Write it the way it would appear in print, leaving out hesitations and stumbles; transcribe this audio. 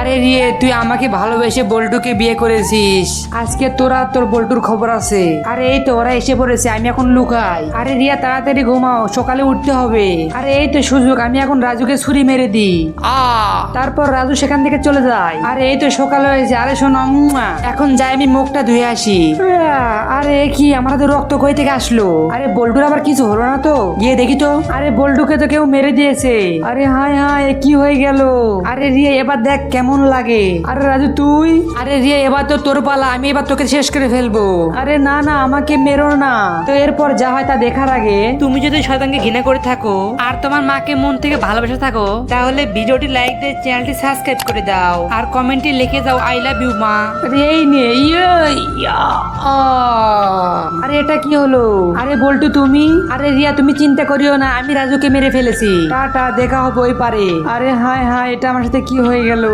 আরে রিয়ে, তুই আমাকে ভালোবেসে বল্টুকে বিয়ে করেছিস। আজকে তোরা তোর বল্টুর খবর আছে। আরে এই তো ওরা এসে পড়েছে, আমি এখন লুকাই। আরে রিয়া তাড়াতাড়ি ঘুমাও, সকালে উঠতে হবে। আরে এই তো সুযোগ, আমি এখন রাজুকে ছুরি মেরে দিই। তারপর রাজু সেখান থেকে চলে যায়। আরে এই তো সকাল হয়েছে। আরে শোনো, এখন যাই আমি মুখটা ধুয়ে আসি। আরে কি, আমার তো রক্ত কই থেকে আসলো? আরে বল্টুর আবার কিছু হলো না তো? গিয়ে দেখি তো। আরে বল্টুকে তো কেউ মেরে দিয়েছে। আরে হায় হায়, কি হয়ে গেল? আরে রিয়া এবার দেখ কেমন লাগে। আরে রাজু তুই? আরে রিয়া এবার তো তোর পালা, আমি এবার তোকে শেষ করে ফেলবো। আরে না না, আমাকে মেরো না। তো এরপর যা হয় তা দেখার আগে তুমি যদি শয়তানকে ঘৃণা করে থাকো আর তোমার মাকে মন থেকে ভালোবেসে থাকো, তাহলে ভিডিওটি লাইক দিয়ে চ্যানেলটি সাবস্ক্রাইব করে দাও আর কমেন্টে লিখে দাও আই লাভ ইউ মা। আরে এই নে, আরে এটা কি হলো? আরে বল্টু তুমি? আরে রিয়া তুমি চিন্তা করিও না, আমি রাজুকে মেরে ফেলেছি। টাটা, দেখা হবে ওই পারে। আরে হায় হায়, এটা আমার সাথে কি হয়ে গেল?